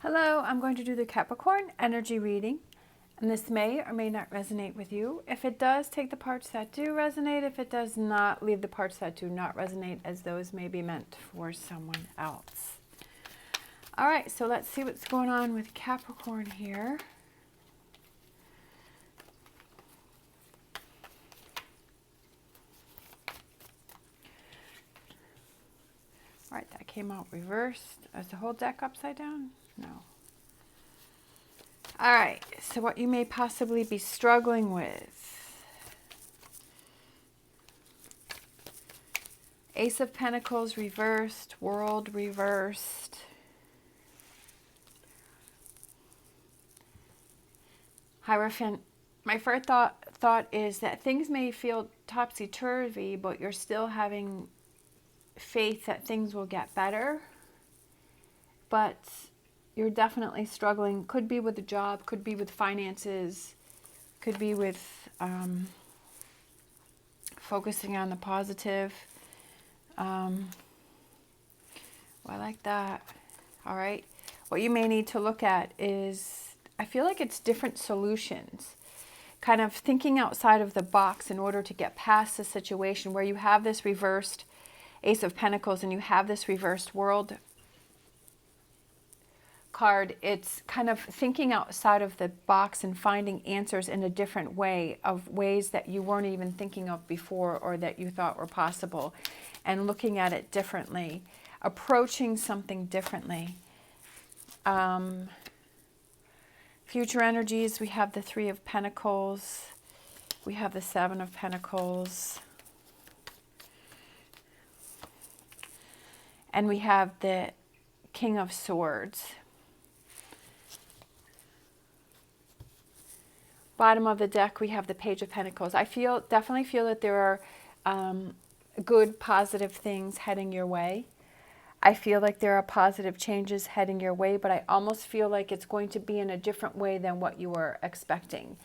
Hello, I'm going to do the Capricorn energy reading, and this may or may not resonate with you. If it does, take the parts that do resonate. If it does not, leave the parts that do not resonate, as those may be meant for someone else. All right, so let's see what's going on with Capricorn here. All right, that came out reversed. Is the whole deck upside down? No. All right, so what you may possibly be struggling with. Ace of Pentacles reversed, World reversed. Hierophant. My first thought is that things may feel topsy-turvy, but you're still having faith that things will get better. But you're definitely struggling. Could be with a job, could be with finances, could be with focusing on the positive. I like that. All right. What you may need to look at is, I feel like it's different solutions. Kind of thinking outside of the box in order to get past the situation where you have this reversed Ace of Pentacles and you have this reversed World card. It's kind of thinking outside of the box and finding answers in a different way, of ways that you weren't even thinking of before or that you thought were possible, and looking at it differently, approaching something differently. Future energies, we have the Three of Pentacles, we have the Seven of Pentacles, and we have the King of Swords. Bottom of the deck, we have the Page of Pentacles. I definitely feel that there are good, positive things heading your way. I feel like there are positive changes heading your way, but I almost feel like it's going to be in a different way than what you were expecting,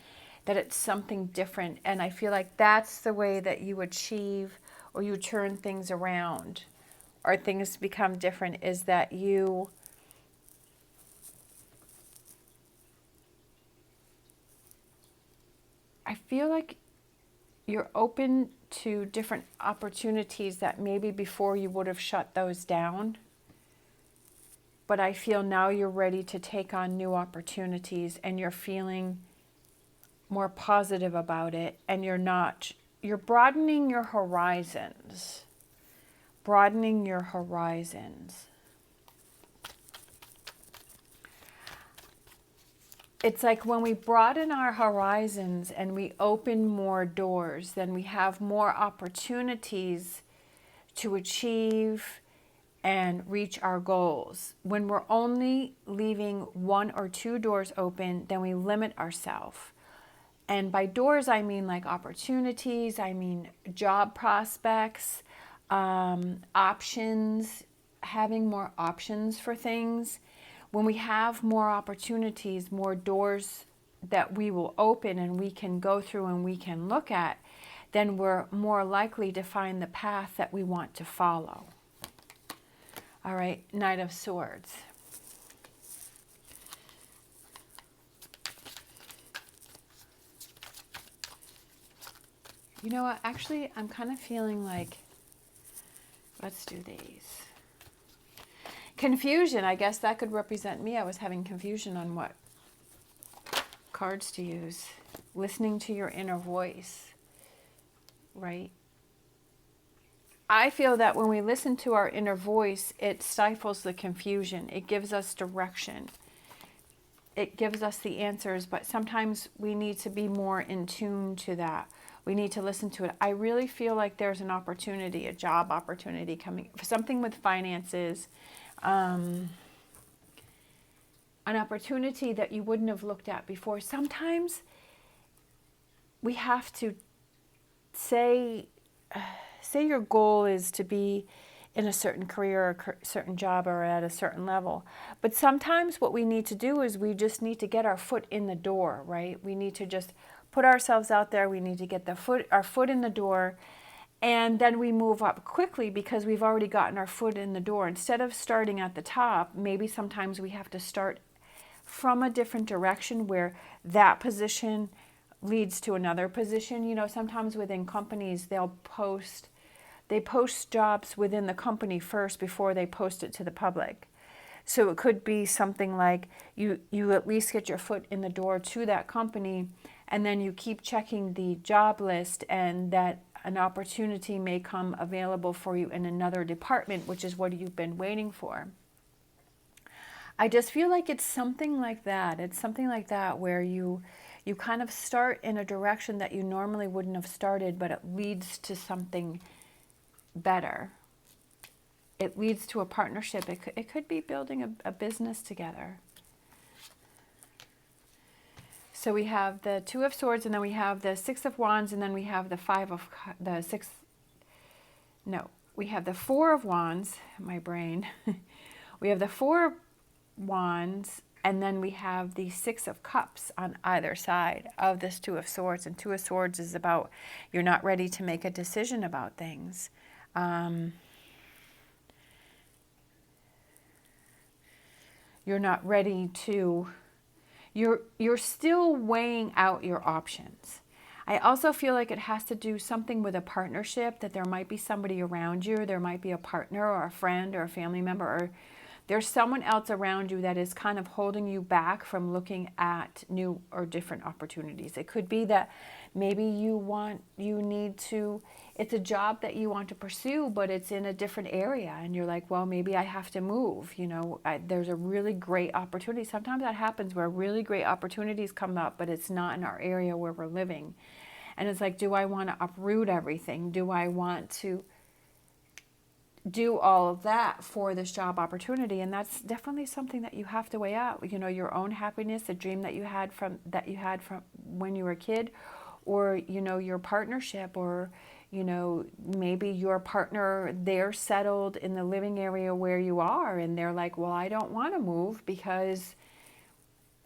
that it's something different. And I feel like that's the way that you achieve, or you turn things around, or things become different, is that you I feel like you're open to different opportunities that maybe before you would have shut those down. But I feel now you're ready to take on new opportunities, and you're feeling more positive about it, and you're broadening your horizons. Broadening your horizons. It's like when we broaden our horizons and we open more doors, then we have more opportunities to achieve and reach our goals. When we're only leaving one or two doors open, then we limit ourselves. And by doors, I mean like opportunities, I mean job prospects, options, having more options for things. When we have more opportunities, more doors that we will open and we can go through and we can look at, then we're more likely to find the path that we want to follow. All right, Knight of Swords. You know what? Actually, I'm kind of feeling like, let's do these. Confusion, I guess that could represent me. I was having confusion on what cards to use. Listening to your inner voice, right? I feel that when we listen to our inner voice, it stifles the confusion. It gives us direction. It gives us the answers, but sometimes we need to be more in tune to that. We need to listen to it. I really feel like there's an opportunity, a job opportunity coming, something with finances, an opportunity that you wouldn't have looked at before. Sometimes we have to say your goal is to be in a certain career or a certain job or at a certain level. But sometimes what we need to do is we just need to get our foot in the door, right? We need to just put ourselves out there. We need to get our foot in the door And then we move up quickly because we've already gotten our foot in the door. Instead of starting at the top, maybe sometimes we have to start from a different direction where that position leads to another position. You know, sometimes within companies, they post jobs within the company first before they post it to the public. So it could be something like you at least get your foot in the door to that company, and then you keep checking the job list, and that an opportunity may come available for you in another department, which is what you've been waiting for. I just feel like it's something like that. It's something like that where you kind of start in a direction that you normally wouldn't have started, but it leads to something better. It leads to a partnership. It could be building a business together. So we have the Two of Swords, and then we have the Six of Wands, and then we have the we have the Four of Wands, my brain. We have the Four of Wands, and then we have the Six of Cups on either side of this Two of Swords. And Two of Swords is about you're not ready to make a decision about things. You're not ready to... You're still weighing out your options. I also feel like it has to do something with a partnership, that there might be somebody around you, there might be a partner or a friend or a family member, or there's someone else around you that is kind of holding you back from looking at new or different opportunities. It could be that maybe it's a job that you want to pursue, but it's in a different area, and you're like, well, maybe I have to move. You know, there's a really great opportunity. Sometimes that happens where really great opportunities come up, but it's not in our area where we're living. And it's like, do I want to uproot everything? Do I want to do all of that for this job opportunity? And that's definitely something that you have to weigh out. You know, your own happiness, the dream that you had from when you were a kid, or, you know, your partnership, or, you know, maybe your partner, they're settled in the living area where you are, and they're like, well, I don't want to move because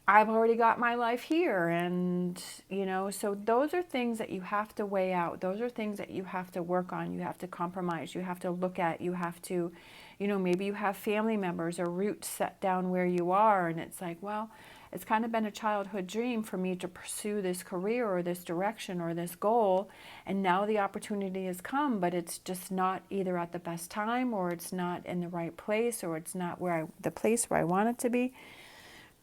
I've already got my life here. And, you know, so those are things that you have to weigh out. Those are things that you have to work on. You have to compromise. You have to look at. You have to, you know, maybe you have family members or roots set down where you are, and it's like, well, it's kind of been a childhood dream for me to pursue this career or this direction or this goal, and now the opportunity has come, but it's just not either at the best time, or it's not in the right place, or it's not the place where I want it to be.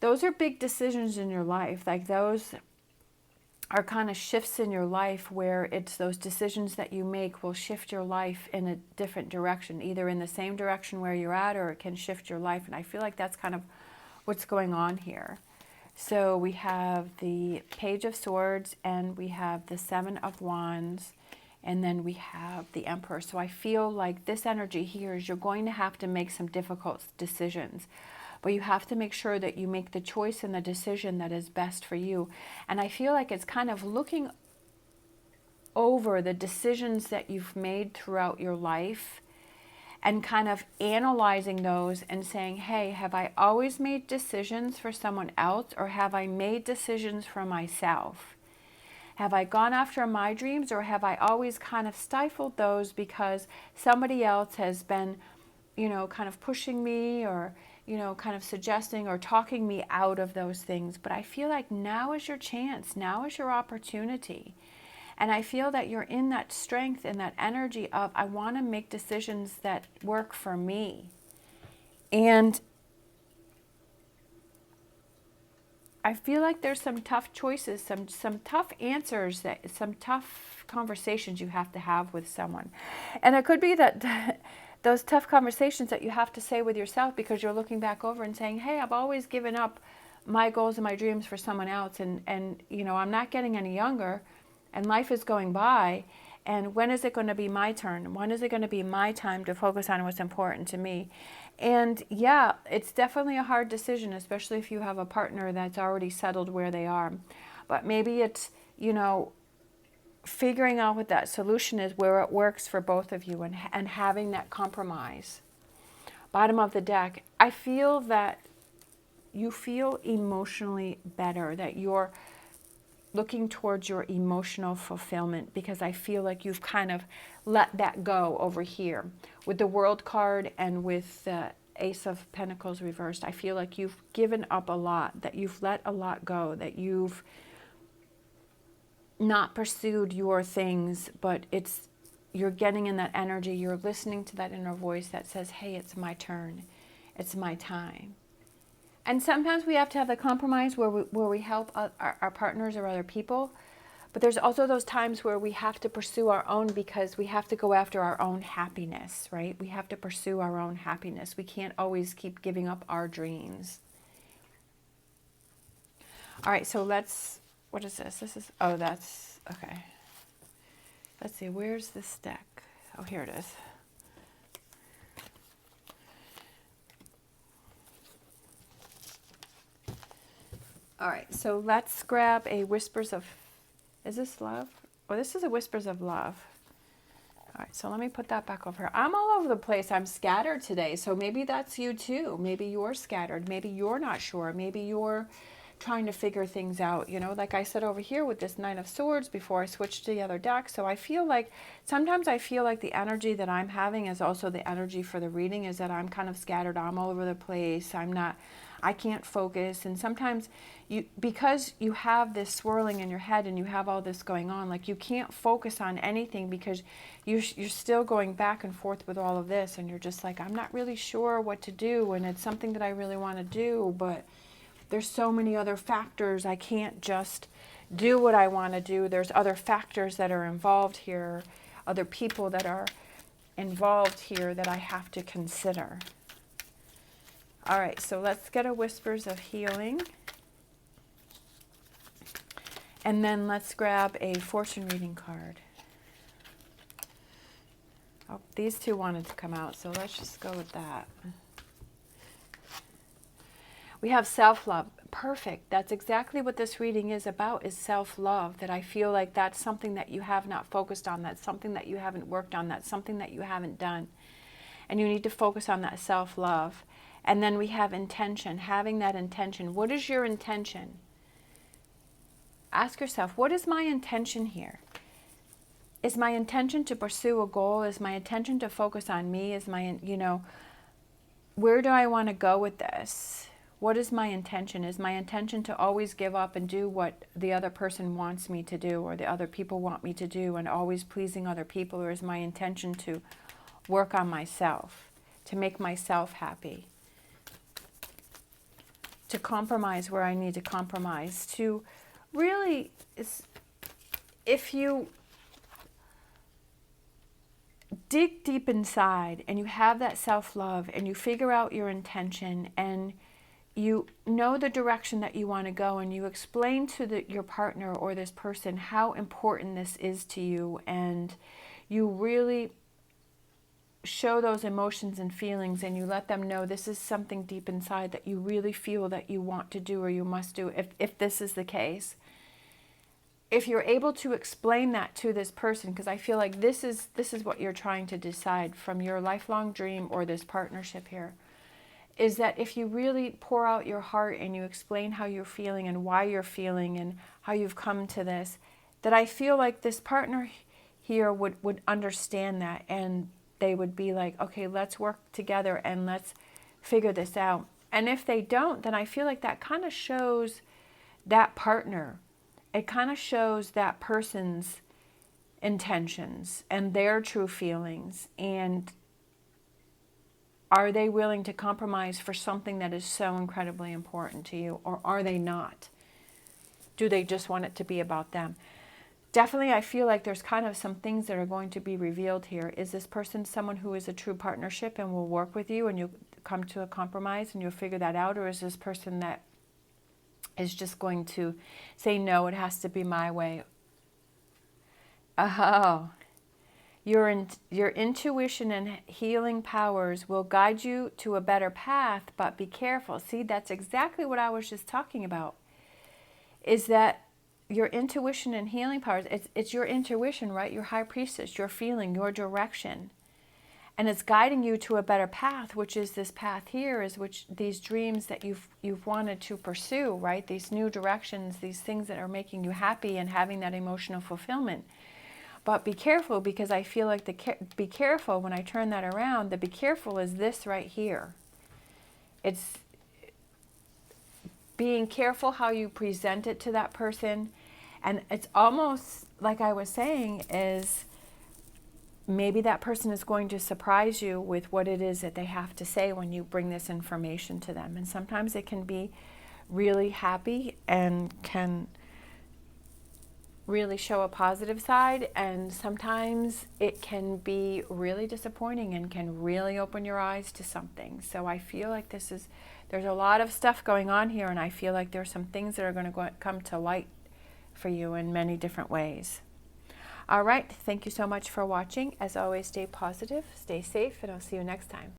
Those are big decisions in your life. Like, those are kind of shifts in your life where it's those decisions that you make will shift your life in a different direction, either in the same direction where you're at, or it can shift your life. And I feel like that's kind of what's going on here. So we have the Page of Swords, and we have the Seven of Wands, and then we have the Emperor. So I feel like this energy here is you're going to have to make some difficult decisions, but you have to make sure that you make the choice and the decision that is best for you. And I feel like it's kind of looking over the decisions that you've made throughout your life and kind of analyzing those and saying, hey, have I always made decisions for someone else, or have I made decisions for myself? Have I gone after my dreams, or have I always kind of stifled those because somebody else has been, you know, kind of pushing me, or, you know, kind of suggesting or talking me out of those things? But I feel like now is your chance. Now is your opportunity. And I feel that you're in that strength and that energy of, I want to make decisions that work for me. And I feel like there's some tough choices, some tough answers, some tough conversations you have to have with someone. And it could be that those tough conversations that you have to say with yourself, because you're looking back over and saying, hey, I've always given up my goals and my dreams for someone else. And you know, I'm not getting any younger, and life is going by, and when is it going to be my turn? When is it going to be my time to focus on what's important to me? And yeah, it's definitely a hard decision, especially if you have a partner that's already settled where they are. But maybe it's, you know, figuring out what that solution is, where it works for both of you, and having that compromise. Bottom of the deck, I feel that you feel emotionally better, that you're looking towards your emotional fulfillment, because I feel like you've kind of let that go over here. With the World card and with the Ace of Pentacles reversed, I feel like you've given up a lot, that you've let a lot go, that you've not pursued your things, but you're getting in that energy, you're listening to that inner voice that says, hey, it's my turn, it's my time. And sometimes we have to have the compromise where we help our partners or other people. But there's also those times where we have to pursue our own, because we have to go after our own happiness, right? We have to pursue our own happiness. We can't always keep giving up our dreams. All right, so what is this? That's, okay. Let's see, where's this deck? Oh, here it is. All right, so let's grab a Whispers of, is this love? Oh, this is a Whispers of Love. All right, so let me put that back over here. I'm all over the place. I'm scattered today, so maybe that's you too. Maybe you're scattered. Maybe you're not sure. Maybe you're trying to figure things out. You know, like I said over here with this Nine of Swords before I switched to the other deck. So I feel like, sometimes I feel like the energy that I'm having is also the energy for the reading, is that I'm kind of scattered. I'm all over the place. I can't focus. And sometimes because you have this swirling in your head and you have all this going on, like you can't focus on anything because you're still going back and forth with all of this, and you're just like, I'm not really sure what to do, and it's something that I really want to do, but there's so many other factors. I can't just do what I want to do. There's other factors that are involved here, other people that are involved here that I have to consider. All right, so let's get a Whispers of Healing. And then let's grab a fortune reading card. Oh, these two wanted to come out, so let's just go with that. We have self-love. Perfect. That's exactly what this reading is about, is self-love. That I feel like that's something that you have not focused on. That's something that you haven't worked on. That's something that you haven't done. And you need to focus on that self-love. And then we have intention, having that intention. What is your intention? Ask yourself, what is my intention here? Is my intention to pursue a goal? Is my intention to focus on me? Is my, where do I want to go with this? What is my intention? Is my intention to always give up and do what the other person wants me to do, or the other people want me to do, and always pleasing other people? Or is my intention to work on myself, to make myself happy? To compromise where I need to compromise, to really, if you dig deep inside and you have that self-love and you figure out your intention and you know the direction that you want to go, and you explain to your partner or this person how important this is to you, and you really show those emotions and feelings, and you let them know this is something deep inside that you really feel that you want to do or you must do, if this is the case. If you're able to explain that to this person, because I feel like this is what you're trying to decide from your lifelong dream or this partnership here, is that if you really pour out your heart and you explain how you're feeling and why you're feeling and how you've come to this, that I feel like this partner here would understand that, and they would be like, okay, let's work together and let's figure this out. And if they don't, then I feel like that kind of shows that partner. It kind of shows that person's intentions and their true feelings. And are they willing to compromise for something that is so incredibly important to you, or are they not? Do they just want it to be about them? Definitely, I feel like there's kind of some things that are going to be revealed here. Is this person someone who is a true partnership and will work with you and you'll come to a compromise and you'll figure that out? Or is this person that is just going to say, no, it has to be my way? Oh, your intuition and healing powers will guide you to a better path, but be careful. See, that's exactly what I was just talking about, is that your intuition and healing powers, it's your intuition, right? Your high priestess, your feeling, your direction. And it's guiding you to a better path, which is this path here, is which these dreams that you've wanted to pursue, right? These new directions, these things that are making you happy and having that emotional fulfillment. But be careful, because I feel like be careful, when I turn that around, the be careful is this right here. It's being careful how you present it to that person. And it's almost like I was saying, is maybe that person is going to surprise you with what it is that they have to say when you bring this information to them. And sometimes it can be really happy and can really show a positive side, and sometimes it can be really disappointing and can really open your eyes to something. So I feel like there's a lot of stuff going on here, and I feel like there's some things that are going to come to light for you in many different ways. All right, thank you so much for watching. As always, stay positive, stay safe, and I'll see you next time.